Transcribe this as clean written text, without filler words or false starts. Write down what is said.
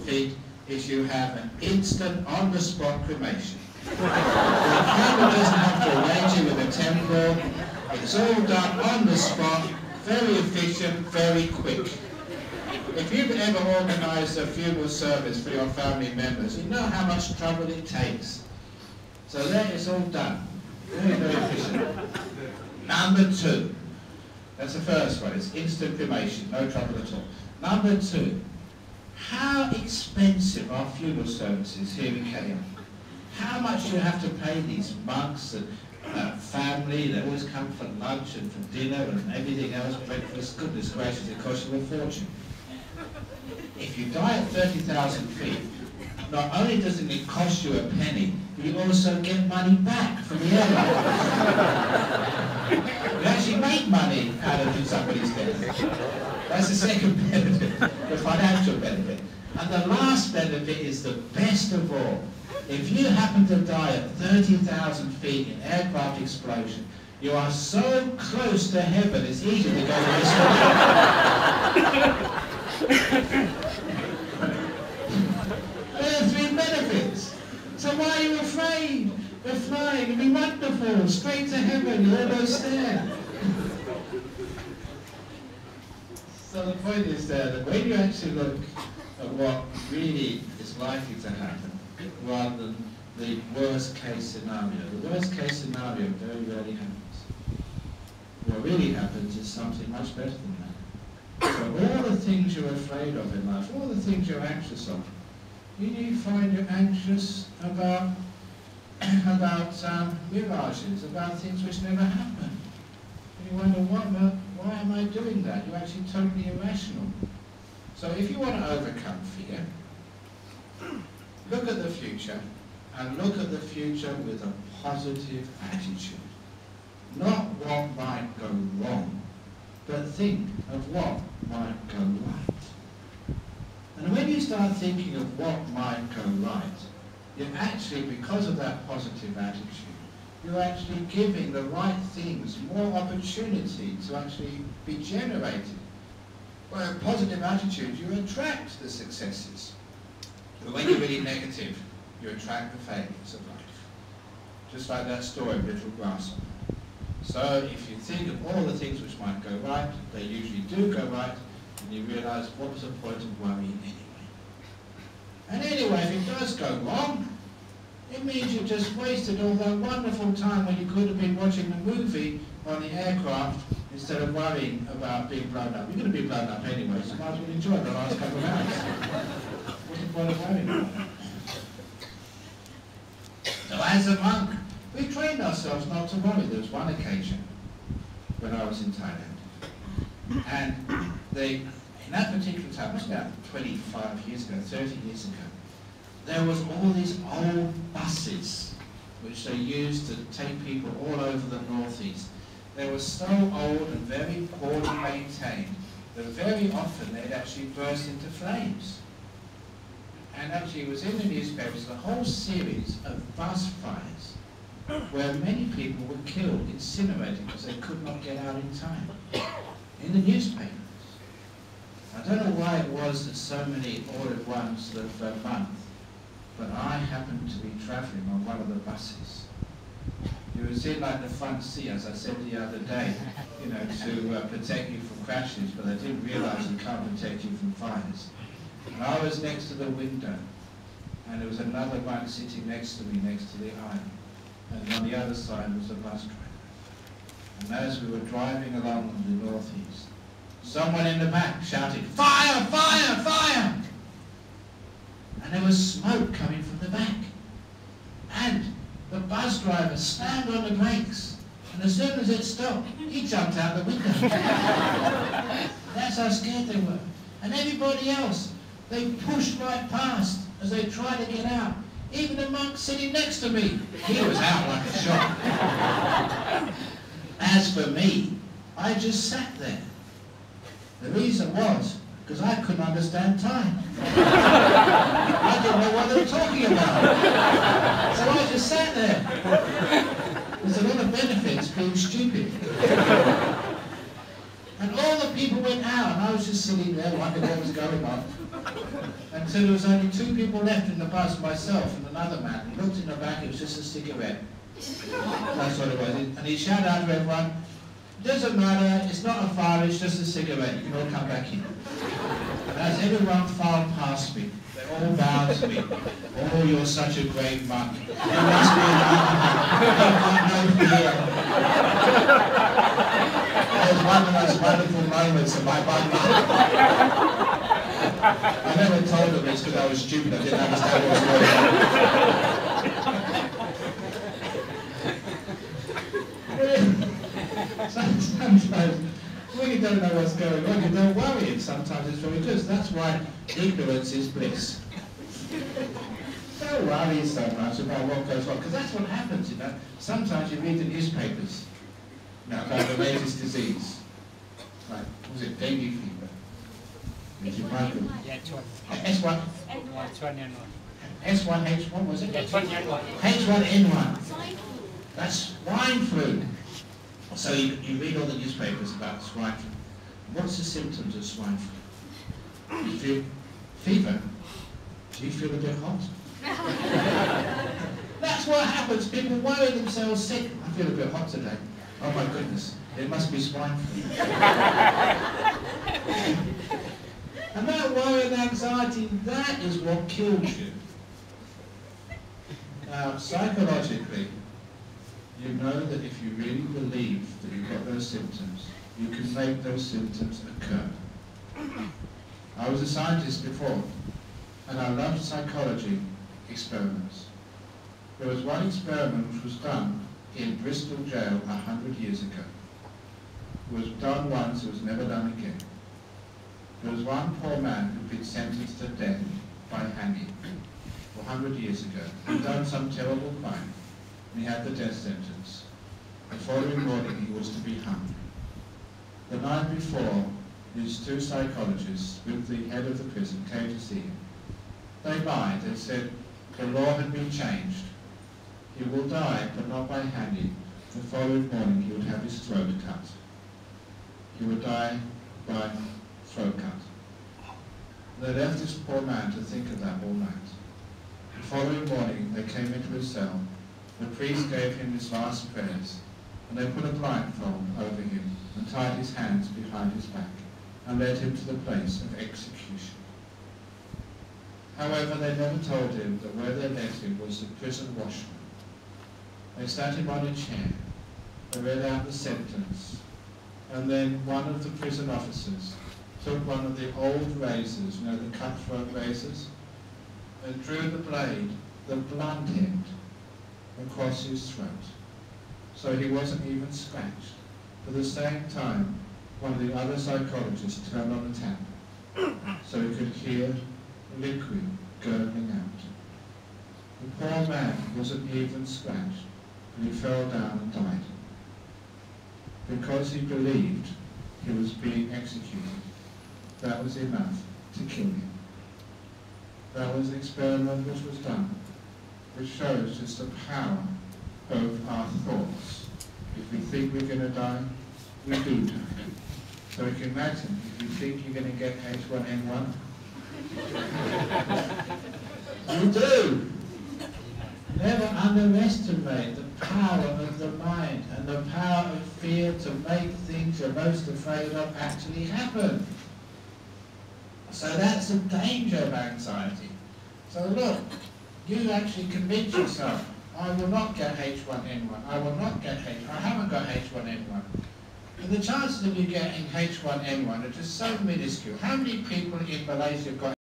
feet is you have an instant, on-the-spot cremation. The funeral doesn't have to arrange it with a temple. It's all done on the spot, very efficient, very quick. If you've ever organised a funeral service for your family members, you know how much trouble it takes. So there it's all done. Very, very efficient. Number 2. That's the first one. It's instant cremation, no trouble at all. Number 2. How expensive are funeral services here in Kenya? How much do you have to pay these monks and family? They always come for lunch and for dinner and everything else, breakfast. Goodness gracious, it costs you a fortune. If you die at 30,000 feet, not only doesn't it cost you a penny, but you also get money back from the airline. You actually make money out of somebody's death. That's the second benefit, the financial benefit. And the last benefit is the best of all. If you happen to die at 30,000 feet in aircraft explosion, you are so close to heaven, it's easy to go this way. There are 3 benefits. So why are you afraid? You're flying, it'll be wonderful, straight to heaven, you're almost there. So the point is that when you actually look at what really is likely to happen, rather than the worst case scenario, the worst case scenario very rarely happens. What really happens is something much better than that. So all the things you're afraid of in life, all the things you're anxious of, you find you're anxious about mirages, about things which never happen. And you wonder, why am I doing that? You're actually totally irrational. So if you want to overcome fear, look at the future, and look at the future with a positive attitude. Not what might go wrong, but think of what might go right. And when you start thinking of what might go right, you're actually, because of that positive attitude, you're actually giving the right things more opportunity to actually be generated. By a positive attitude, you attract the successes. But when you're really negative, you attract the failures of life. Just like that story of Little Grasshopper. So if you think of all the things which might go right, they usually do go right, and you realise what was the point of worrying anyway. And anyway, if it does go wrong, it means you just wasted all that wonderful time when you could have been watching the movie on the aircraft instead of worrying about being blown up. You're going to be blown up anyway, so might as well enjoy the last couple of hours. What's the point of worrying about it? So as a monk, we trained ourselves not to worry. There was one occasion when I was in Thailand, and in that particular time, it was about 25 years ago, 30 years ago, there was all these old buses which they used to take people all over the northeast. They were so old and very poorly maintained that very often they'd actually burst into flames. And actually it was in the newspapers, the whole series of bus fires where many people were killed, incinerated because they could not get out in time. In the newspapers. I don't know why it was that so many all at once that month, but I happened to be travelling on one of the buses. You was in like the front seat, as I said the other day, you know, to protect you from crashes, but I didn't realise you can't protect you from fires. And I was next to the window, and there was another monk sitting next to me, next to the aisle, and on the other side was a bus driver. And as we were driving along the northeast, someone in the back shouted, "Fire! Fire! Fire!" And there was smoke coming from the back. And the bus driver slammed on the brakes. And as soon as it stopped, he jumped out the window. That's how scared they were. And everybody else, they pushed right past as they tried to get out. Even the monk sitting next to me, he was out like a shot. As for me, I just sat there. The reason was because I couldn't understand Thai. I didn't know what they were talking about. So I just sat there. There's a lot of benefits being stupid. And all the people went out, and I was just sitting there wondering what was going on. Until there was only 2 people left in the bus, myself and another man. He looked in the back, it was just a cigarette. That's what it was. And he shouted out to everyone, "Doesn't matter, it's not a fire, it's just a cigarette, you can all come back in." And as everyone filed past me, they all bowed to me. "Oh, you're such a great monk. You must be a monk. It was one of the most wonderful moments of my life. I never told them it's because I was stupid, I didn't understand what was going on. Sometimes when you don't know what's going on, you don't worry, and sometimes it's very good. That's why ignorance is bliss. Don't worry so much about what goes on, because that's what happens, you know. Sometimes you read the newspapers about the latest disease. Like, what was it, dengue fever? S1? S1H1, was it? H1N1. That's swine flu. So you read all the newspapers about swine flu. What's the symptoms of swine flu? You feel fever. Do you feel a bit hot? That's what happens. People worry themselves sick. I feel a bit hot today. Oh my goodness, it must be swine flu. And that worry and anxiety, that is what kills you. Now, psychologically, you know that if you really believe that you've got those symptoms, you can make those symptoms occur. I was a scientist before, and I loved psychology experiments. There was one experiment which was done in Bristol jail 100 years ago. It was done once, it was never done again. There was one poor man who'd been sentenced to death by hanging 100 years ago. He'd done some terrible crime, and he had the death sentence. The following morning he was to be hung. The night before, these 2 psychologists with the head of the prison came to see him. They lied, they said the law had been changed. He will die, but not by hanging. The following morning he would have his throat cut. He would die by throat cut. They left this poor man to think of that all night. The following morning they came into his cell. The priest gave him his last prayers, and they put a blindfold over him and tied his hands behind his back and led him to the place of execution. However, they never told him that where they led him was the prison washroom. They sat him on a chair, they read out the sentence, and then one of the prison officers took one of the old razors, you know, the cutthroat razors, and drew the blade, the blunt end, across his throat. So he wasn't even scratched. At the same time, one of the other psychologists turned on the tap, so he could hear liquid gurgling out. The poor man wasn't even scratched, and he fell down and died. Because he believed he was being executed, that was enough to kill him. That was the experiment which was done, which shows just the power of our thoughts. If we think we're going to die, we do die. So you can imagine, if you think you're going to get H1N1, you do. Never underestimate the power of the mind and the power of fear to make things you're most afraid of actually happen. So that's the danger of anxiety. So look, you actually convince yourself, I will not get H1N1, I will not get I haven't got H1N1. And the chances of you getting H1N1 are just so minuscule. How many people in Malaysia got